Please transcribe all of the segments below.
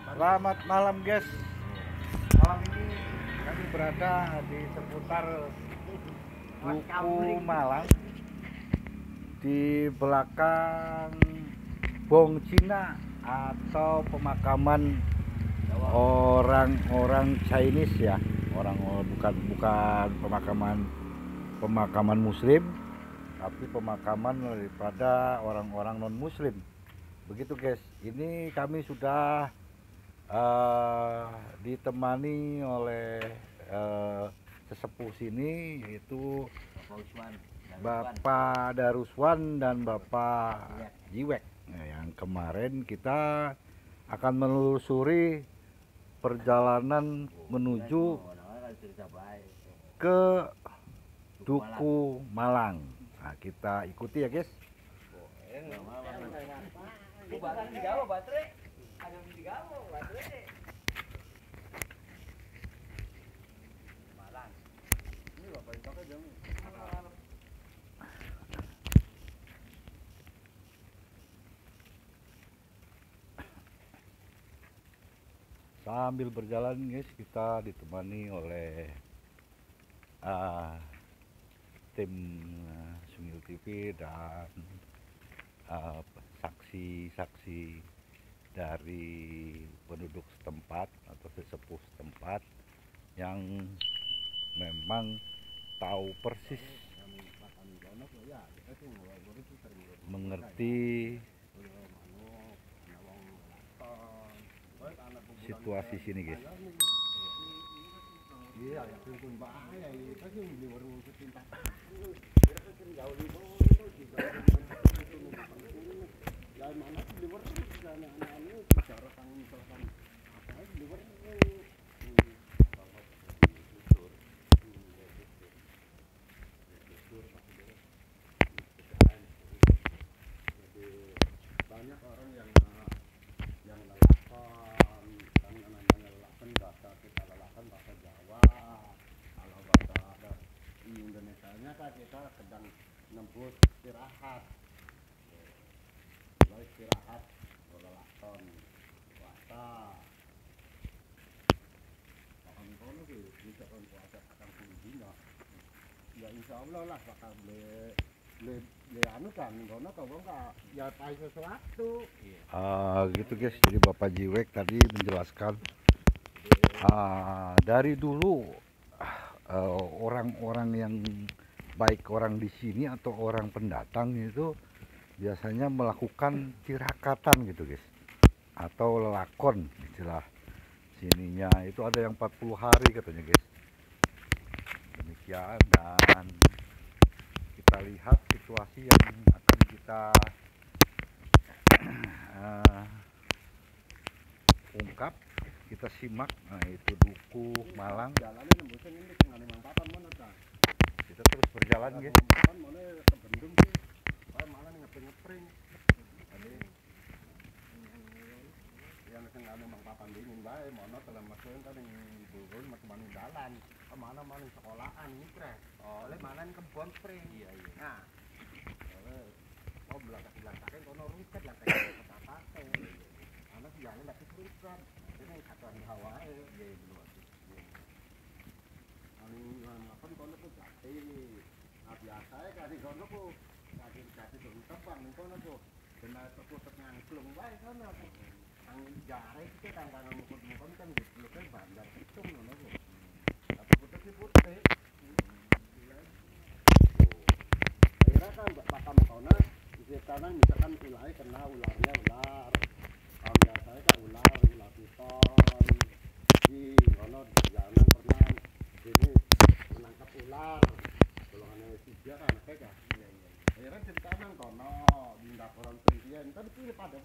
Selamat malam guys. Malam ini kami berada di seputar Duku Malang, di belakang Bong Cina atau pemakaman orang-orang Chinese ya. Bukan pemakaman Muslim, tapi pemakaman daripada orang-orang non Muslim. Begitu guys. Ini kami sudah ditemani oleh sesepuh sini, yaitu Bapak Daruswan dan Bapak Jiwek. Nah, yang kemarin kita akan menelusuri perjalanan menuju ke Duku Malang. Nah, kita ikuti ya guys. Sambil berjalan guys, kita ditemani oleh tim Sungil TV dan saksi-saksi dari penduduk setempat atau sesepuh setempat yang memang tahu persis, mengerti situasi sini guys. Banyak orang yang lelakan, kan namanya lelakan bahasa kita lelakan bahasa Jawa. Kalau bahasa di Indonesia-nya kan kita sedang nyebut istirahat. Kalau istirahat lelakan puasa. Akan kono sih bisa kan puasa akan dina. Ya insya Allah lah bakal anu kan kono kau enggak ya tahu sesuatu. Gitu guys. Jadi Bapak Jiwek tadi menjelaskan dari dulu orang-orang yang baik orang di sini atau orang pendatang itu biasanya melakukan tirakatan gitu guys, atau lelakon istilah sininya. Itu ada yang 40 hari katanya guys. Demikian, dan kita lihat situasi yang akan kita ungkap, kita simak. Nah, itu Duku Malang. Jalannya nembusnya ini tengah 54 mana ta? Kita terus berjalan guys. Kan mana ke Bendung sih. Malah ngepring-ngepring. Tadi yang tengah 54 dingin bae, mana telah masukin kan yang turun macam jalan. Mana sekolahan ngipres. Oleh mana kebon spring. Iya. Nah. Belakang kono rumput lah kayak apa anak jalan lagi rumput ini kata hawa ya dulu anu apa kono tuh jati biasa ya kali kono tuh jati tuh tebang kono tuh benar terputus ngangklung bae kono ang jare itu kan mukul-mukul kan gitu kan bandar itu ngono tuh tapi putih akhirnya kan bakal kono karena misalkan ulai kena ularnya ular biasanya kan ular piton di kono jalanan pernah ini menangkap ular golongannya 3 kan kayak akhirnya cerita nang kono di daporan Tridian kan pilih pada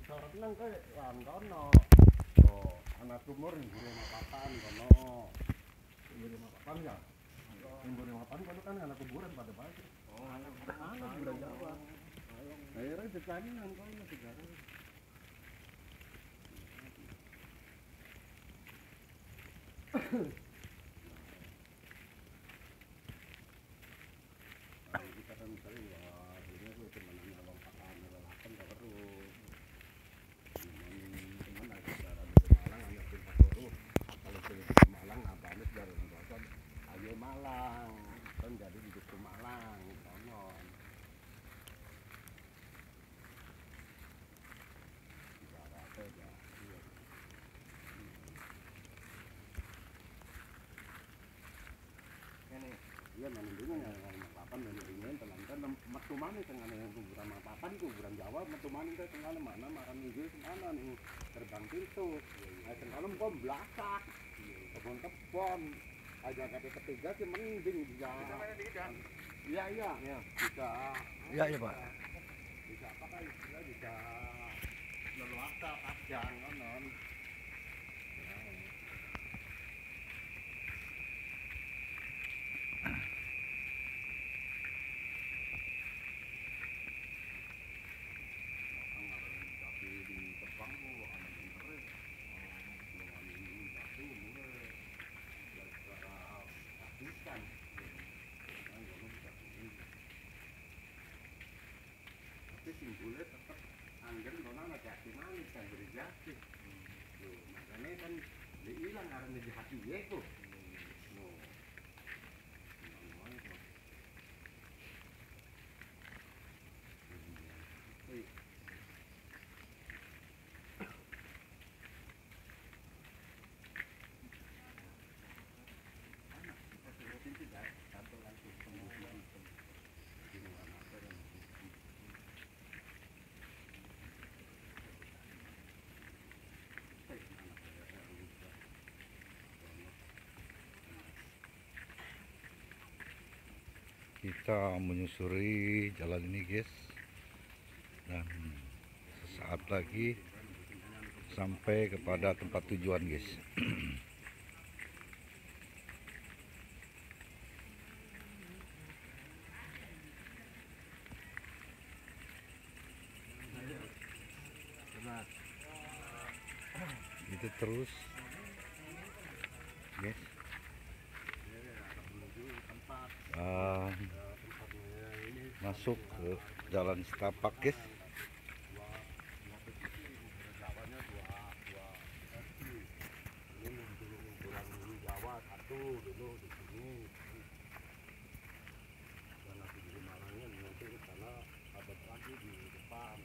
sorot nang ke kono anak tumor yang guru papan kono guru papan ya guru papan kono kan anak kuburan pada anak kuburan Jawa. Akhirnya ditanya nang kono sekarang. Kita kan misalnya wah ini tuh teman-teman lompatan lelakan terus dia nantinya yang papan dan ingin telankan metu mana tengah yang kuburan papan kuburan Jawa metu mana tengah mana makan hijau mana nih terbang pintu tengah kok belasak kebon aja kata ketiga sih mending bisa iya bisa Ya ya Pak. bisa apa kan bisa leluasa panjang non simbolnya tetap anggen nona nak jati manis kan berjati, makanya kan dia hilang karena di hati dia itu, Kita menyusuri jalan ini guys, dan sesaat lagi sampai kepada tempat tujuan guys. Itu terus guys, masuk ke jalan setapak guys. Jawa satu dulu di sini, dan nanti di Marangan nanti ke sana ada lagi di depan.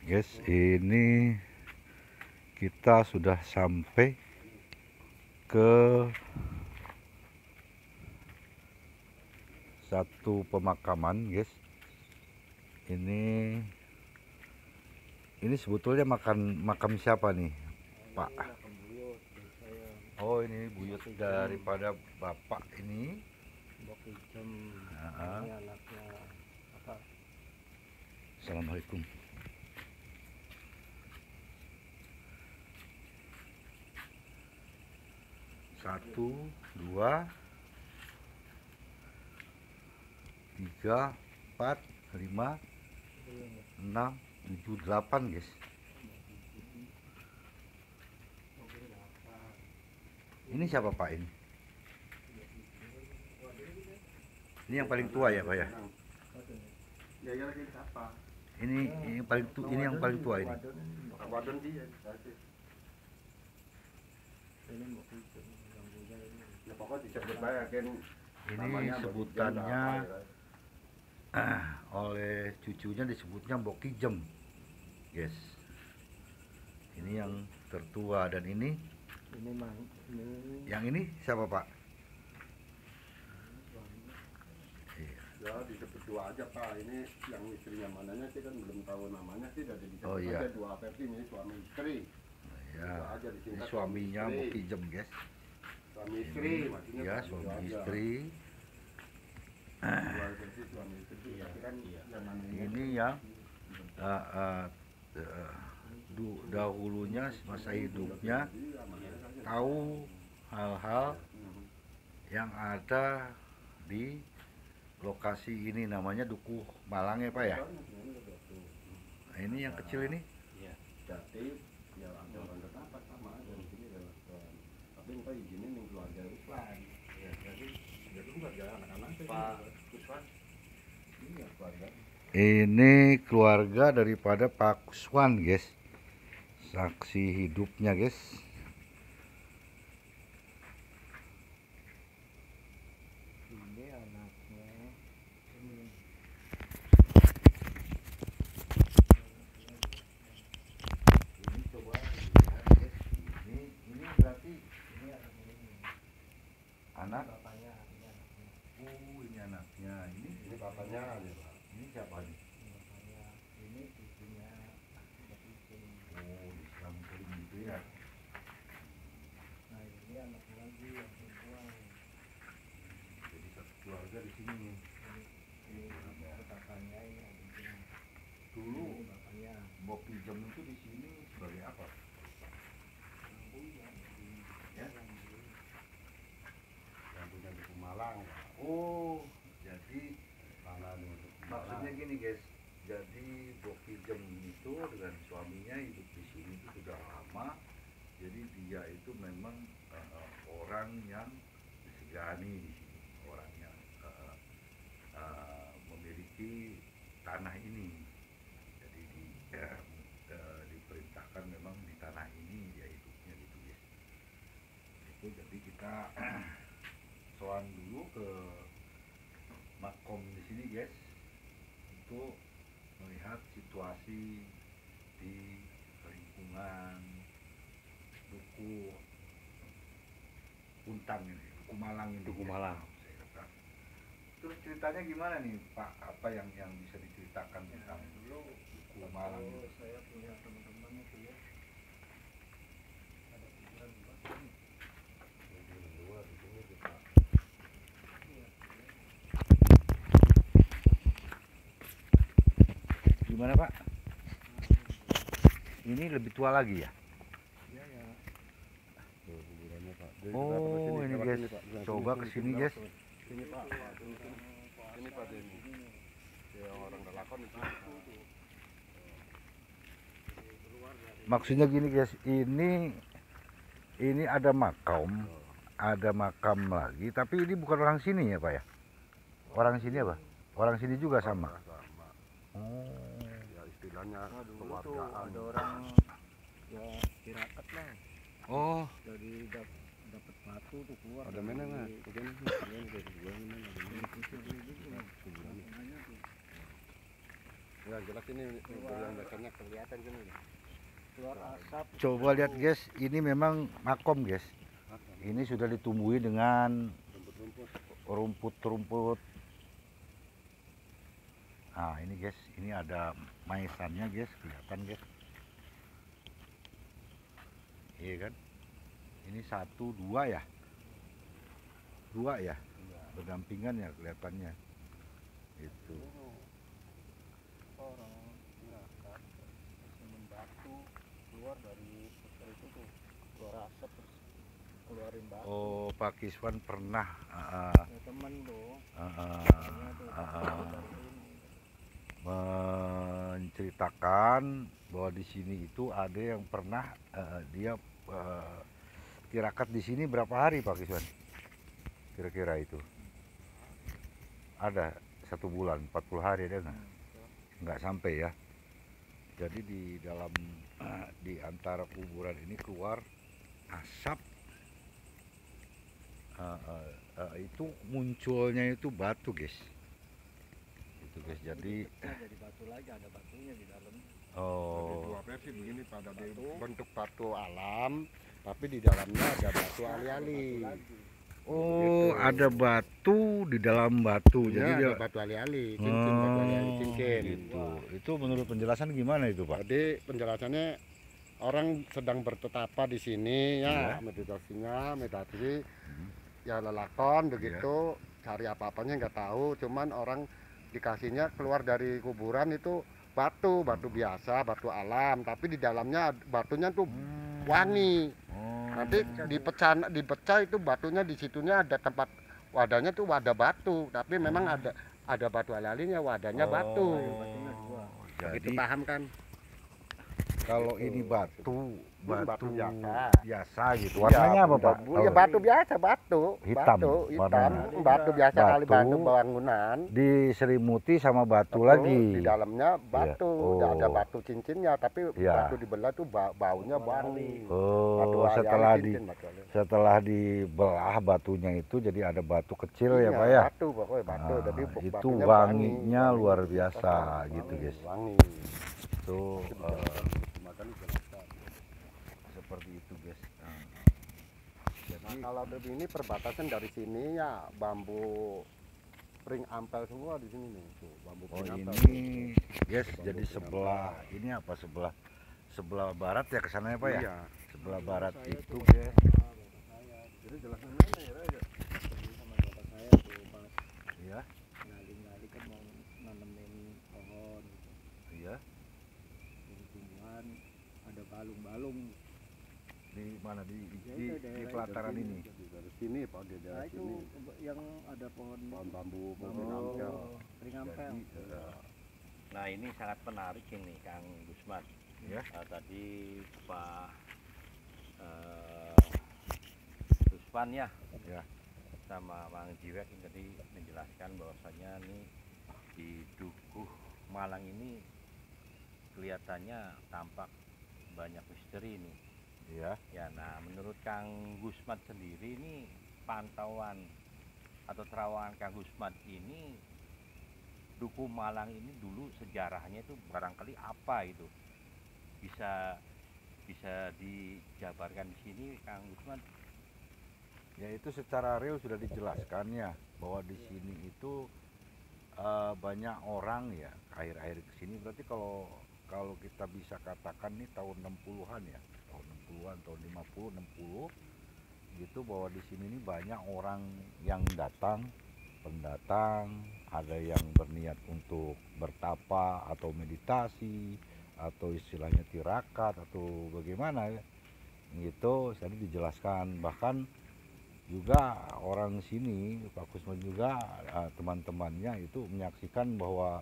Guys, ini kita sudah sampai ke satu pemakaman guys. Ini sebetulnya makam siapa nih Pak? Oh, ini buyut daripada bapak ini. Assalamualaikum. Satu, dua, tiga, empat, lima, enam, tujuh, delapan guys. Ini siapa Pak ini? Ini yang paling tua ya Pak ya? Ini yang paling tua ini. Ini sebutannya oleh cucunya disebutnya Mbok Kijem, guys. Ini yang tertua, dan ini yang ini siapa Pak? Ya disebut dua aja Pak, ini yang istrinya mananya sih kan belum tahu namanya sih, jadi disebut Oh, iya. aja dua versi, ini suami istri. Ya, Aja ini disingkat suaminya Mbok Kijem guys. Suami istri maksudnya. Ya, Pak, suami dua aja. istri. Dua versi suami istri, tapi kan yang namanya Ini yang dahulunya masa hidupnya tahu hal-hal yang ada di lokasi ini, namanya Dukuh Malang ya Pak ya. Nah, ini yang kecil ini jadi ya ada orang ketapa sama aja di sini adalah tapi entah izinin yang keluarga Ruslan ya jadi itu keluarga anak-anak Pak Ruslan ini ya keluarga. Ini keluarga daripada Pak Kuswan, guys. Saksi hidupnya, guys. Ini anaknya ini. Ini coba lihat, guys. Ini berarti ini anak Bapaknya ini anaknya. Oh, ini anaknya. Ini bapaknya ya Pak. Ini siapa nih? Bapaknya ini istrinya Oh, Islam Kuring gitu ya. nah ini anak lagi yang perempuan Jadi satu keluarga di sini. ini bapaknya ini adiknya Dulu ini bapaknya Mbok pinjam itu di sini sebagai apa? Ya? yang punya di Pemalang Oh, jadi tanah di maksudnya gini, guys. Jadi Mbok pinjam itu dengan suaminya hidup di sini itu sudah lama. Jadi dia itu memang orang yang disegani di sini, orang yang memiliki tanah ini. Jadi diperintahkan memang di tanah ini dia hidupnya gitu, guys. Itu jadi kita soan dulu ke makom di sini, guys, untuk melihat situasi di lingkungan Duku Puntang ini, Duku Malang ini. Duku Malang. Terus ceritanya gimana nih, Pak? Apa yang bisa diceritakan tentang dulu Duku Malang kalau itu? saya punya teman-teman itu ya ada kuburan di bawah sini kuburan dua di sini kita Gimana, Pak? Ini lebih tua lagi ya? iya ya tuh kuburannya Pak. Jadi Oh, ini, guys. Coba ke sini, guys. Sini Pak. Ini Pak ini. Ya orang kelakon itu. Maksudnya gini, guys, ini ada makam lagi, tapi ini bukan orang sini ya, Pak ya? Orang sini apa? Orang sini juga sama. Sama. Oh. Ya istilahnya dulu tuh keluargaan. ada orang ya tirakat lah Oh, dari dapat batu tuh keluar Ada mana Mas? Kuburan dari kuburan mana? Ada mana? kuburannya tuh Ya jelas ini yang dasarnya kelihatan kan ini. keluar asap coba lihat, guys, ini memang makom, guys. Ini sudah ditumbuhi dengan Rumput-rumput. rumput-rumput. Nah, ini, guys, ini ada maesannya, guys, kelihatan, guys. Iya kan? Ini 1, 2 ya? 2 ya? Berdampingan ya kelihatannya. Itu. orang tirakat terus batu keluar dari hotel itu tuh keluar asap terus keluarin batu Oh, Pak Kiswan pernah ya temen tuh dari ini menceritakan bahwa di sini itu ada yang pernah dia tirakat di sini berapa hari, Pak Kiswan? Kira-kira itu ada 1 bulan, 40 hari ada nggak? Nggak sampai ya. Jadi di dalam di antara kuburan ini keluar asap. Itu munculnya itu batu, guys. Itu, guys. Jadi jadi batu lagi ada batunya di dalam Ada dua oh, versi begini pada bentuk batu alam, tapi di dalamnya ada batu ali-ali. oh, ada batu di dalam batu. Ya, Jadi ada dia batu ali-ali, cincin batu ali-ali cincin. gitu. Itu menurut penjelasan gimana itu, Pak? Jadi penjelasannya orang sedang bertetapa di sini Iya. ya, meditasi, ya lelakon begitu, cari apa-apanya nggak tahu, cuman orang dikasihnya keluar dari kuburan itu batu biasa, batu alam, tapi di dalamnya batunya tuh wangi. Oh. Nanti dipecah itu batunya di situnya ada tempat wadahnya tuh wadah batu, tapi memang ada batu alalinya wadahnya batu. batunya dua Begitu Jadi paham kan? Kalau Gitu. ini batu Batu biasa. biasa gitu. Warnanya apa, Pak? Bambu, ya batu biasa, batu. Hitam Batu, hitam. warnanya. Batu biasa kali Batu. batu bangunan. Diselimuti sama batu Betul, lagi. Di dalamnya batu. Oh. Ada batu cincinnya, tapi Iya. batu dibelah tuh baunya wangi. Batu Oh, ayam cincin, batu ayam. setelah dibelah batunya itu jadi ada batu kecil ya, Iya, Pak ya. Batu pokoknya batu. Ah, Jadi itu batunya wanginya wangi. luar biasa Wangi, gitu, guys. Wangi. Itu Makan dijelaskan. seperti itu, guys. Nah, Nah, jadi kalau ini perbatasan dari sini ya bambu pring ampel semua di sini nih. Tuh, bambu oh pring ampel. ini, guys, jadi sebelah ini apa sebelah barat ya kesananya, Pak ya. Iya. Sebelah barat Saya itu, tuh guys. sama bapak saya. Jadi jelaskan aja ya, Ray. Jadi sama bapak saya tuh pas Iya, ngali-ngali kan mau nanemin pohon gitu. iya. Ini tumbuhan ada balung-balung. Di mana Ya, di itu daerah pelataran Dari ini. sini, Dari sini Pak, di Nah daerah itu sini. yang ada pohon Pohon bambu, pohon bambu ampel. ringampel. Jadi, Nah ini sangat menarik ini Kang Gusman. ya. Tadi Pak Gusman ya, Ya. sama Mang Jiwek ini tadi menjelaskan bahwasanya nih di Dukuh Malang ini kelihatannya tampak banyak misteri nih. Iya. Ya, nah menurut Kang Gusman sendiri ini pantauan atau terawangan Kang Gusman ini Dukuh Malang ini dulu sejarahnya itu barangkali apa itu bisa dijabarkan di sini Kang Gusman? Ya itu secara real sudah dijelaskan ya bahwa di sini itu banyak orang ya akhir-akhir ke sini berarti kalau kita bisa katakan nih tahun 60-an ya, tahun 60-an, tahun 50, 60 gitu bahwa di sini nih banyak orang yang datang, pendatang, ada yang berniat untuk bertapa atau meditasi atau istilahnya tirakat atau bagaimana ya. Gitu tadi dijelaskan bahkan juga orang sini Pak Kusman juga teman-temannya itu menyaksikan bahwa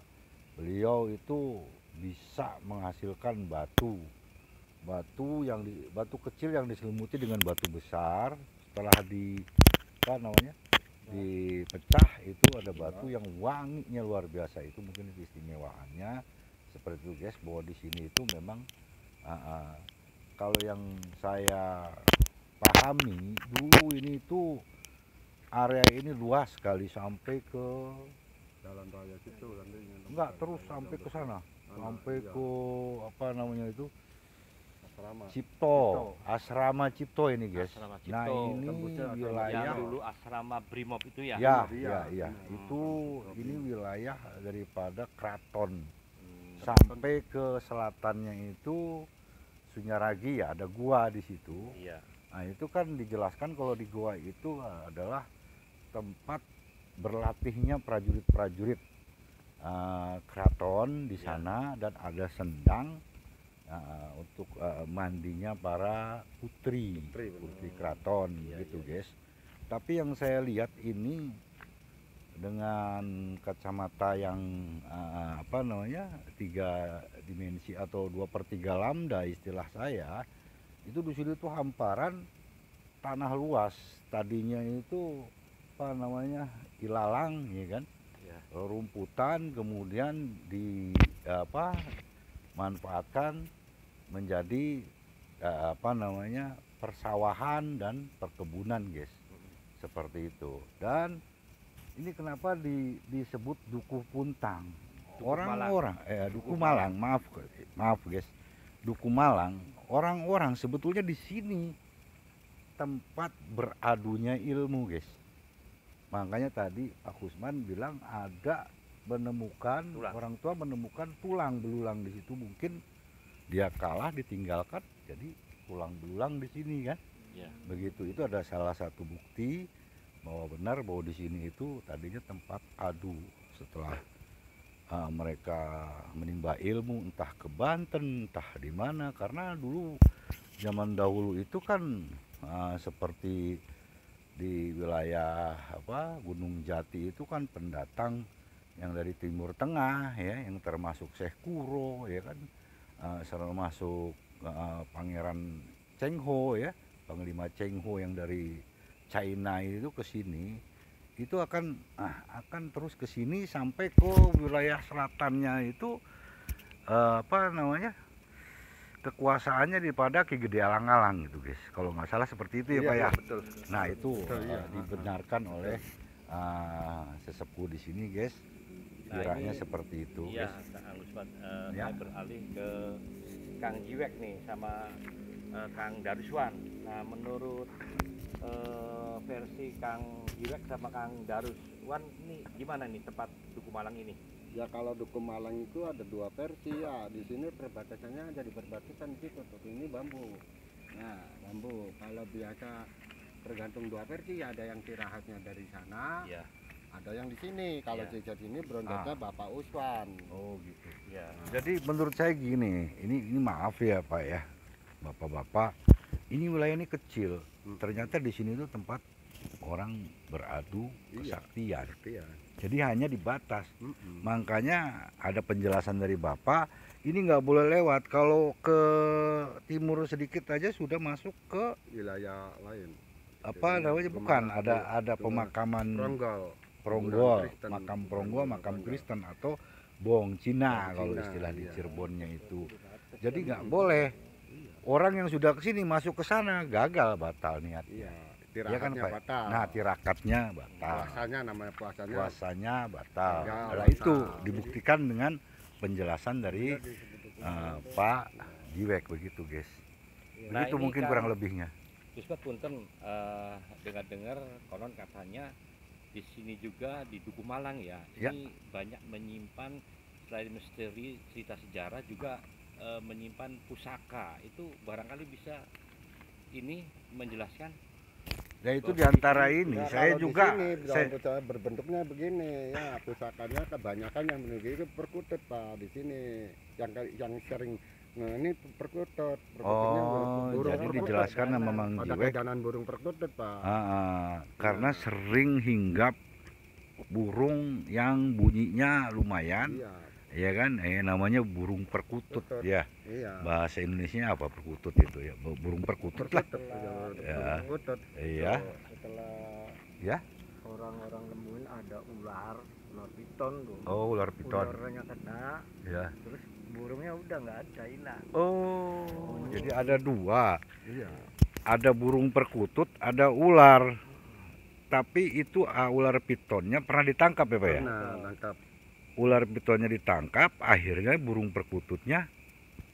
beliau itu bisa menghasilkan batu kecil yang diselimuti dengan batu besar setelah dipecah itu ada batu yang wanginya luar biasa itu mungkin istimewaannya seperti itu guys bahwa di sini itu memang kalau yang saya pahami dulu ini tuh area ini luas sekali sampai ke Jalan raya situ nanti. enggak terus sampai ke sana sampai ke apa namanya itu asrama. Cipto, asrama Cipto ini guys. Asrama Cipto. Nah ini Tembusnya ada wilayah Yang dulu asrama Brimob itu ya? ya, Iya, ya. benar. Itu ini wilayah daripada keraton Hmm, sampai ke selatannya itu Sunyaragi ya, ada gua di situ. iya. Nah itu kan dijelaskan kalau di gua itu adalah tempat berlatihnya prajurit-prajurit keraton di sana dan ada sendang untuk mandinya para putri keraton Iya, gitu iya. guys. Tapi yang saya lihat ini dengan kacamata yang apa namanya 3 dimensi atau 2/3 lambda istilah saya itu di sini tuh hamparan tanah luas tadinya itu apa namanya ilalang ya kan Iya. rumputan kemudian manfaatkan menjadi apa namanya persawahan dan perkebunan guys seperti itu dan ini kenapa disebut Dukuh Puntang orang-orang Dukuh Malang maaf guys Dukuh Malang orang-orang sebetulnya di sini tempat beradunya ilmu guys makanya tadi Pak Kusman bilang ada menemukan Tulang. orang tua menemukan tulang belulang di situ mungkin dia kalah ditinggalkan jadi tulang belulang di sini kan Iya. begitu itu ada salah satu bukti bahwa benar bahwa di sini itu tadinya tempat adu setelah mereka menimba ilmu entah ke Banten entah di mana karena dulu zaman dahulu itu kan seperti di wilayah Gunung Jati itu kan pendatang yang dari Timur Tengah ya yang termasuk Syekh Kuro ya kan termasuk Pangeran Cheng Ho ya, Panglima Cheng Ho yang dari China itu ke sini, itu akan terus ke sini sampai ke wilayah selatannya itu apa namanya, kekuasaannya daripada Ki Gede Alang-Alang gitu guys, kalau nggak salah seperti itu ya Pak ya. Betul. Nah itu Betul, iya. dibenarkan oleh sesepuh di sini guys, Nah, kiranya ini- seperti itu Iya, guys. Kang Usman, Ya. saya beralih ke Kang Jiwek nih sama Kang Daruswan. Nah, menurut versi Kang Jiwek sama Kang Daruswan ini gimana nih tempat Duku Malang ini? Ya kalau Duku Malang itu ada dua versi ya. Di sini perbatasannya jadi perbatasan di situ. Tuh, ini bambu. Nah, bambu. Kalau biasa tergantung dua versi, ada yang tirahatnya dari sana, Iya, ada yang di sini. Kalau Iya. jejak ini berondotnya Bapak Uswan. Oh gitu. iya. Jadi menurut saya gini, ini maaf ya Pak ya, Bapak-bapak, ini wilayah ini kecil. Ternyata di sini tuh tempat orang beradu Iya. kesaktian. Iya. Jadi hanya dibatas. Mm-mm. Makanya ada penjelasan dari Bapak, ini nggak boleh lewat. Kalau ke timur sedikit aja sudah masuk ke Wilayah lain. apa Jadi, namanya, bukan ada Cuma- pemakaman Pronggol. Pronggol, Kristen. makam Pronggol, makam Pronggol. Kristen atau Bong Cina Bong kalau Cina, istilah di iya. Cirebonnya itu. Jadi nggak boleh. Orang yang sudah kesini masuk ke sana gagal, batal niat. Iya. Iya kan Tirahatnya Pak? batal. Nah tirakatnya batal, Puasanya namanya puasanya. puasanya batal. Ya, Nah batal. itu dibuktikan dengan penjelasan dari Pak Jiwek begitu guys. Nah, Begitu ini mungkin kan- kurang lebihnya. Ustaz punten, dengar-dengar konon katanya di sini juga di Duku Malang ya, Ya. ini banyak menyimpan selain misteri cerita sejarah juga menyimpan pusaka. Itu barangkali bisa ini menjelaskan. Ya itu diantara ini, Ya, saya kalau di juga sini, saya, pusaka berbentuknya begini ya, pusakanya kebanyakan yang menunjuk itu perkutut Pak di sini, yang sering ini perkutut, perkututnya oh jadi perkutut. dijelaskan sama Mang Ada Jiwek. kedanan burung perkutut Pak. Karena sering hinggap burung yang bunyinya lumayan, Iya, ya kan? Namanya burung perkutut Perkutut. ya. iya. Bahasa Indonesia apa perkutut itu ya? Burung perkutut lah. Ya. Perkutut. Iya, Setelah ya. orang-orang nemuin ada ular piton tuh. Oh, ular piton. Ularnya kena, Ya. terus burungnya udah nggak ada, hilang. Oh, jadi ada dua. Iya. Ada burung perkutut, ada ular. Tapi itu ular pitonnya pernah ditangkap ya Pak ya? Nah, tangkap. Ular pitonnya ditangkap, akhirnya burung perkututnya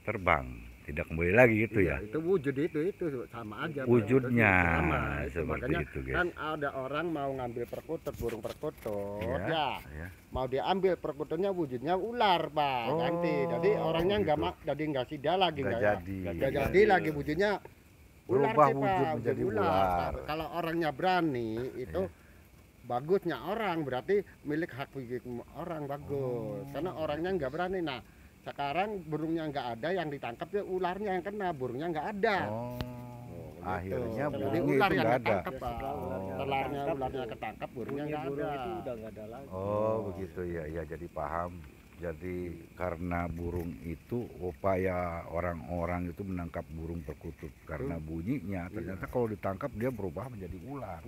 terbang, tidak kembali lagi gitu Iya, ya. itu wujud itu sama aja. Pak. Wujudnya Sama, itu. seperti Makanya itu guys. kan ada orang mau ngambil perkutut, burung perkutut, Iya, ya. ya. Mau diambil perkututnya wujudnya ular Pak, Oh, ganti. Jadi orangnya nggak gitu. jadi nggak sida lagi, Nggak nggak jadi. nggak jadi lagi wujudnya ular Berubah sih, Pak, wujud menjadi ular. Kalau orangnya berani itu bagusnya orang, berarti milik hak milik orang bagus. Karena orangnya nggak berani. Nah sekarang burungnya nggak ada, yang ditangkap ya ularnya yang kena, burungnya nggak ada. Oh, gitu. akhirnya Jadi burungnya ular itu yang nggak ada. ketangkap, Pak. Oh. Setelahnya ularnya ketangkap, burungnya nggak burung ada. itu udah nggak ada lagi. Oh, begitu ya. Ya, jadi paham. Jadi karena burung itu upaya orang-orang itu menangkap burung perkutut karena bunyinya, ternyata kalau ditangkap dia berubah menjadi ular.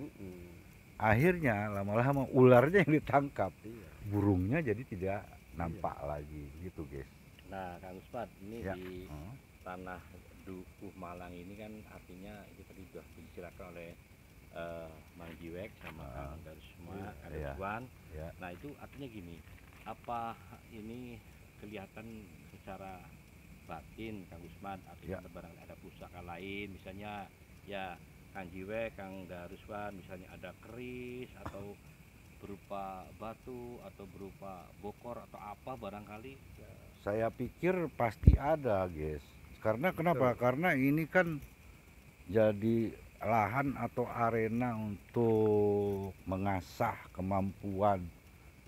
Akhirnya lama-lama ularnya yang ditangkap, Iya. burungnya jadi tidak nampak lagi gitu guys. Nah, Kang Usman, ini Ya. di Oh, tanah Dukuh Malang ini kan artinya itu tadi sudah dijelaskan oleh Mang Jiwek sama Kang iya. Daruswan. ya. Nah, itu artinya gini, apa ini kelihatan secara batin Kang Usman, artinya Ya. barangkali ada pusaka lain, misalnya ya Kang Jiwek, Kang Daruswan, misalnya ada keris atau berupa batu atau berupa bokor atau apa barangkali. Saya pikir pasti ada guys. Karena kenapa? Karena ini kan jadi lahan atau arena untuk mengasah kemampuan,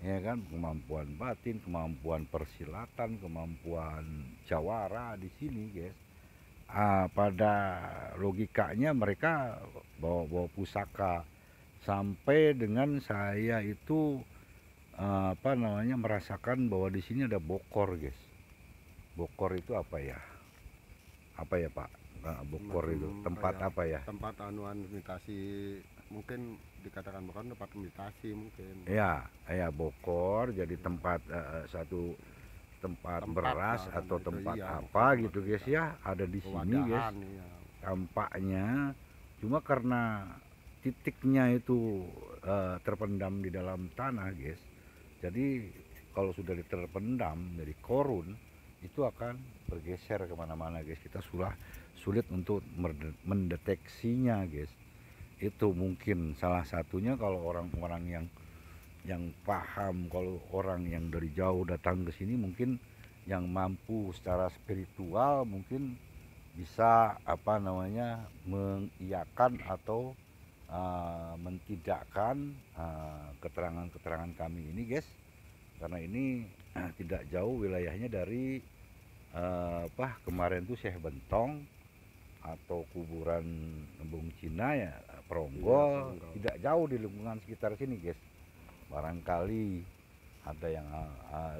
ya kan, kemampuan batin, kemampuan persilatan, kemampuan jawara di sini guys. Pada logikanya mereka bawa pusaka, sampai dengan saya itu merasakan bahwa di sini ada bokor guys. Bokor itu apa ya? Apa ya Pak? Bokor itu Macam tempat kayak apa ya? tempat anuan meditasi, mungkin dikatakan bukan tempat meditasi mungkin. Ya, ya Bokor jadi tempat satu tempat Tempat beras lah, atau itu, tempat iya, apa tempat gitu guys kita. ya, ada di sini guys Pewadahan, iya. tampaknya. Cuma karena titiknya itu terpendam di dalam tanah guys, jadi kalau sudah terpendam dari korun itu akan bergeser kemana-mana guys. Kita sulit untuk mendeteksinya guys. Itu mungkin salah satunya kalau orang-orang yang paham, kalau orang yang dari jauh datang ke sini mungkin yang mampu secara spiritual mungkin bisa apa namanya mengiyakan atau mentidakkan keterangan-keterangan kami ini guys, karena ini tidak jauh wilayahnya dari kemarin tuh Syekh Bentong atau kuburan Bung Cina ya, Peronggol, Peronggol. tidak jauh di lingkungan sekitar sini guys. Barangkali ada yang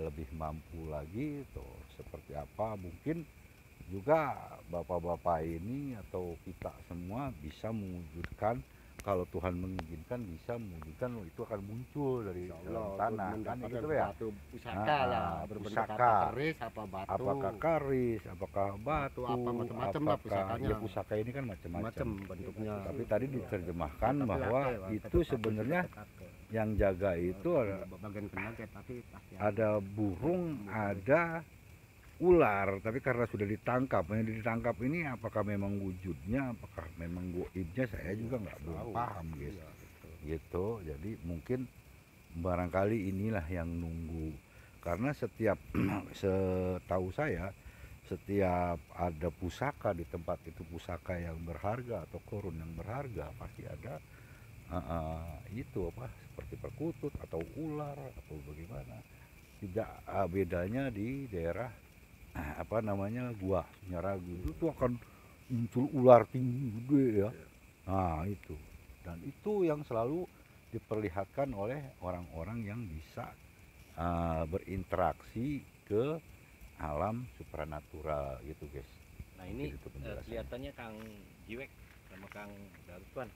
lebih mampu lagi tuh seperti apa, mungkin juga bapak-bapak ini atau kita semua bisa mewujudkan, kalau Tuhan mengizinkan bisa mewujudkan, itu akan muncul dari dalam tanah kan mendapatkan gitu ya. batu pusaka lah, berbentuk Pusaka. apa keris apa batu. Apakah karis, apakah batu, apa macam-macam lah apakah pusakanya. ya pusaka ini kan macam-macam. Macam bentuknya. Tapi tadi diterjemahkan Tapi bahwa laki, Pak. itu sebenarnya yang jaga itu bagian kena tapi pasti ada burung, ada ular, tapi karena sudah ditangkap, yang ditangkap ini apakah memang wujudnya, apakah memang goibnya, saya juga nggak belum paham guys. Iya, betul. Gitu, jadi mungkin barangkali inilah yang nunggu, karena setiap setahu saya setiap ada pusaka di tempat itu, pusaka yang berharga atau korun yang berharga, pasti ada itu apa seperti perkutut atau ular atau bagaimana. Tidak bedanya di daerah apa namanya gua Sunyaragu itu akan muncul ular tinggi gede ya. Nah itu, dan itu yang selalu diperlihatkan oleh orang-orang yang bisa berinteraksi ke alam supranatural gitu guys. Nah ini Itu penjelasannya. kelihatannya Kang Jiwek sama Kang Darutuan,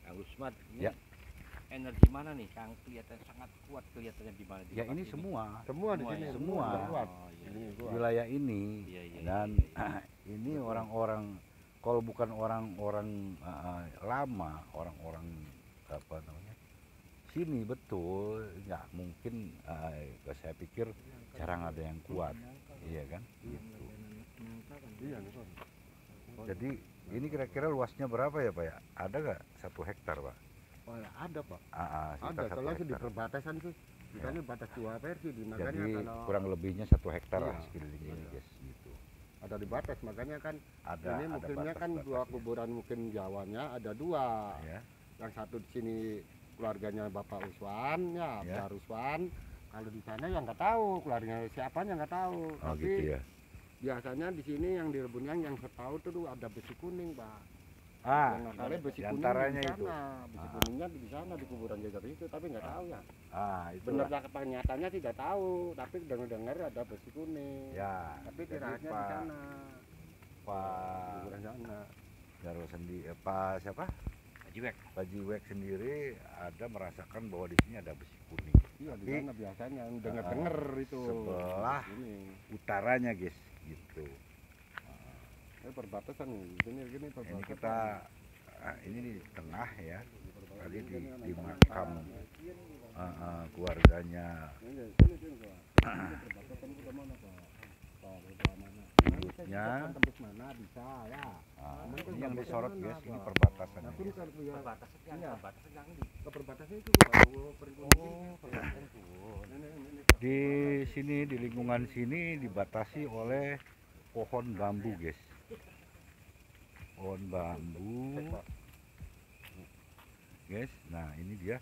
Kang Usman, ini Ya. energi mana nih Kang, kelihatan sangat kuat kelihatannya di mana di Ya tempat ini semua Semua di Semua sini ya? Semua. kuat. Oh, iya, Ini iya. kuat. wilayah ini. Iya, iya, Dan iya, ini orang-orang, kalau bukan orang-orang lama, orang-orang apa namanya sini betul nggak mungkin. Saya pikir jarang ada yang kuat, iya kan gitu. Iya, nih, Pak. Jadi ini kira-kira luasnya berapa ya Pak ya, ada nggak 1 hektar Pak? Oh, ya, ada Pak. Sekitar Ada 1 kalau di hektar. perbatasan tuh kita Ya. ini batas 2 versi di makanya Jadi kalau kurang lebihnya 1 hektar lah Iya. sekeliling ini Iya. guys gitu. ada di batas makanya kan Ada ini mungkinnya kan dua batas-batasnya. kuburan mungkin Jawanya ada 2. Ya. Yang satu di sini keluarganya Bapak Uswan ya, Ya. Pak Uswan. Kalau di sana yang nggak tahu keluarganya siapanya nggak tahu. Oh Tapi gitu ya. biasanya di sini yang di Rebunyan yang setahu tuh ada besi kuning Pak. Ah, Yang nakalnya besi kuning diantaranya di itu. sana. Besi Ah. kuningnya di sana di kuburan jajar itu tapi nggak tahu ya. Itu Benar lah. apa nyatanya tidak tahu, tapi dengar-dengar ada besi kuning. Ya. Tapi Jadi tirahatnya di Pak sana. Pak Kuburan sana. Jarwo sendiri, Pak siapa? Kang Jiwek. Pak Jiwek sendiri ada merasakan bahwa di sini ada besi kuning. Iya di Tapi, sana biasanya yang dengar-dengar itu. sebelah Besi kuning. utaranya guys gitu. Perbatasan nih, gini perbatasan. Ini kita ini di tengah ya. Tadi di Nah, makam keluarganya Ini sini Pak. Ini perbatasan kita mana Pak? Pak, beberapa mana? Ibunya. Kita tembus mana bisa ya. Ini yang disorot guys, ini perbatasan. Tapi kalau ya, Perbatasan yang Iya. perbatasan yang di ke perbatasan itu Pak. perbatasan tuh. Di sini di lingkungan sini dibatasi oleh pohon bambu guys. Pohon bambu guys. Nah ini dia.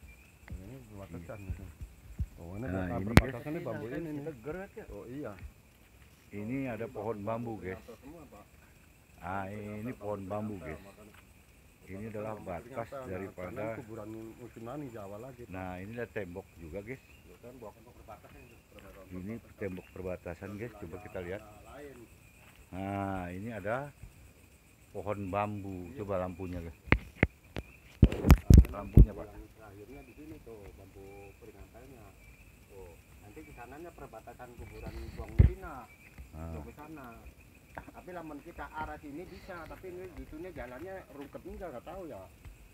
Ini perbatasan. Oh, ini Nah, ini, perbatasan ini bambu ini nih. Oh iya. Ini ada pohon bambu guys. Semua Pak. Ini pohon bambu guys. Ini adalah batas Ternyata, daripada. kuburan Usmani Jawa lagi. Nah ini ada tembok juga guys. tembok perbatasan itu. Ini tembok perbatasan guys, coba kita lihat. Lain. Nah, ini ada pohon bambu. Coba lampunya guys. Lampunya, Pak. Yang terakhirnya di sini tuh bambu peringatannya. Tuh, nanti di sananya perbatasan kuburan Buang Cina. Tuh ke sana. Tapi lamun kita arah sini bisa, tapi ini di sini jalannya rungkep enggak tahu ya.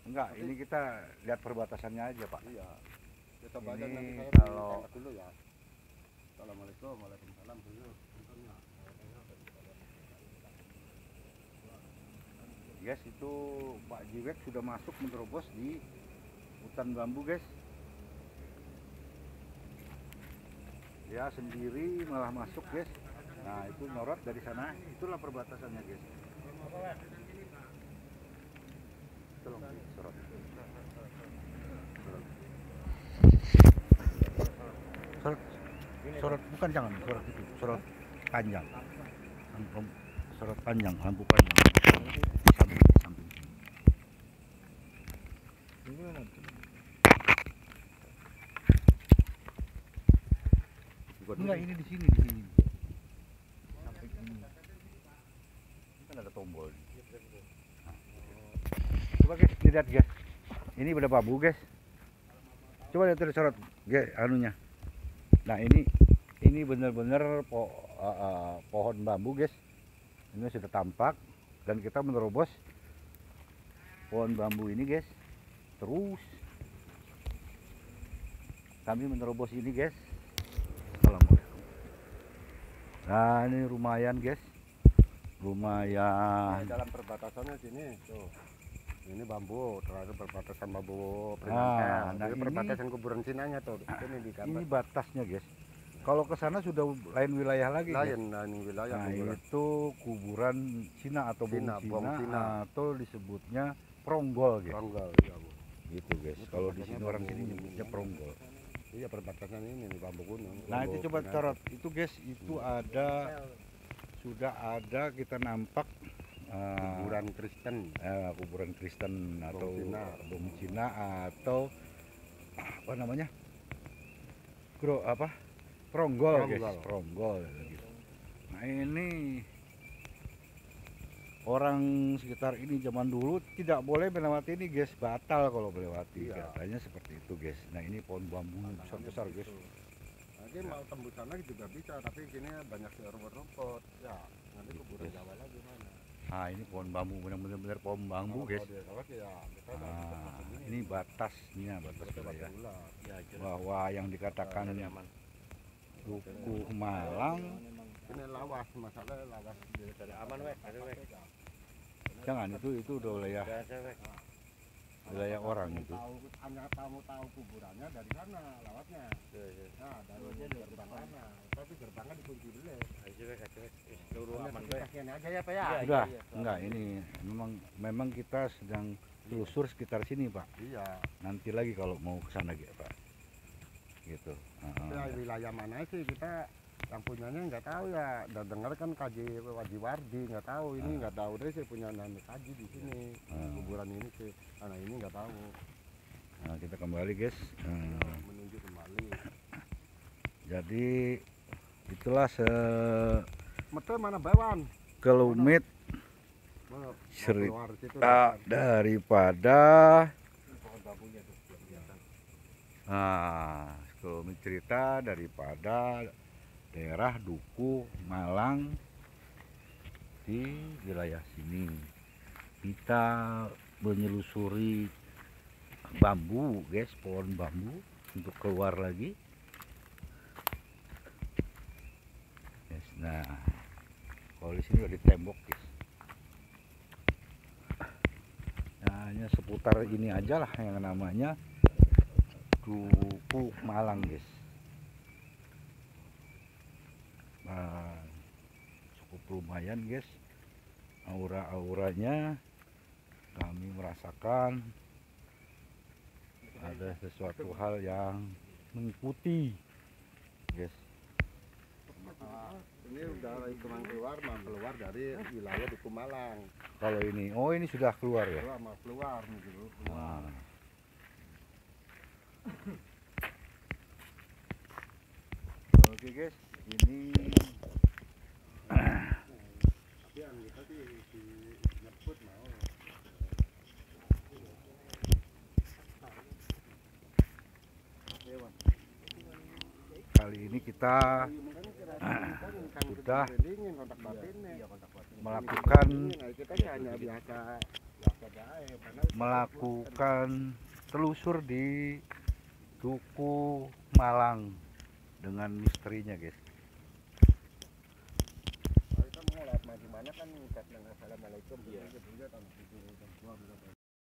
Enggak, ini kita lihat perbatasannya aja, Pak. Iya. Kita baca Ini nanti saya kalau- tembak dulu ya. Assalamualaikum, waalaikumsalam dulu. Contohnya. Guys, itu Pak Jiwek sudah masuk menerobos di hutan bambu, guys. Dia sendiri malah masuk, guys. Nah, itu nyorot dari sana. Itulah perbatasannya, guys. Tolong sorot. Sorot. Sorot bukan, jangan sorot itu. Sorot panjang. Sorot panjang, lampu panjang. Samping, samping. Ini mana? Enggak, ini di sini, di sini. Samping ini. Ini kan ada tombol. Nah. Coba guys, lihat guys. Ini udah bambu guys. Coba lihat sorot, guys, anunya. Nah, ini benar-benar pohon bambu guys. Ini sudah tampak dan kita menerobos pohon bambu ini guys. Terus kami menerobos ini guys. Assalamualaikum. Nah, ini lumayan guys. Lumayan. Nah, dalam perbatasannya sini tuh. Ini bambu, terakhir perbatasan bambu peringatan. nah Ini ini- perbatasan kuburan Cinanya tuh. Ini di Ini gambar. batasnya guys. Kalau ke sana sudah lain wilayah lagi guys. Lain, nah ini wilayah Nah, kuburan. itu kuburan Cina atau Bung Cina, Bung Cina, Cina. atau disebutnya Pronggol guys. Ronggol, ya Bu. Gitu guys. Ini Kalau di perbatasannya sini orang bambu sini gunung. nyebutnya Pronggol. Iya perbatasan ini nih bambu gunung. Nah, Bambu itu coba peringatan. corot. Itu guys, itu ada sudah ada kita nampak Kuburan Kristen. kuburan Kristen atau Cina. bom Cina atau apa namanya? Pronggol guys, Pronggol. Pronggol gitu. Nah, ini orang sekitar ini zaman dulu tidak boleh melewati ini guys, batal kalau melewati. Iya. Katanya seperti itu guys. Nah, ini pohon bambu besar-besar guys. Nanti mau tembus sana juga bisa, tapi gini banyak rumput-rumput. Ya, nanti kuburan Jawa lagi mana? Nah, ini pohon bambu, benar-benar pohon bambu guys. Kalau dia ya, kita Nah, ini batasnya, batas wilayah. Ya, Bahwa yang dikatakan Dukuh Malang, ini lawas, masalah lawas dari aman wek, jangan itu udah wilayah orang itu. Kamu tahu kuburannya dari sana lawasnya. Nah, dari gerbang sana. Tapi gerbangnya dikunci dulu. Kasihan aja ya, Pak ya. Sudah, enggak, ini memang kita sedang telusur sekitar sini Pak. Iya. Nanti lagi kalau mau ke sana gitu Pak. Gitu. Ya, wilayah mana sih kita yang punyanya nggak tahu ya. Dan dengar kan Kaji Wajiwardi nggak tahu ini nggak tahu deh sih punya nama Kaji di sini kuburan ini sih. Karena ini nggak tahu. Nah, kita kembali guys. Menuju kembali. Jadi itulah Mete mana bawan? sekelumit Mau cerita keluar situ. daripada sekelumit cerita daripada daerah Dukuh Malang di wilayah sini. Kita menyelusuri bambu guys, pohon bambu untuk keluar lagi guys. Nah, kalau di sini udah ditembok guys. Nah, hanya seputar ini aja lah yang namanya Dukuh Malang guys. Nah, cukup lumayan guys, auranya kami merasakan ada sesuatu hal yang mengikuti guys. Ini udah hitungan keluar dari wilayah Dukuh Malang. Kalau ini, oh ini sudah keluar ya. Keluar gitu. Nah. guys, ini Tapi yang kita sih di nyebut mau. kali ini kita sudah melakukan telusur di Duku Malang dengan misterinya guys. Kita mau lewat di mana kan ucapkan assalamualaikum. Iya.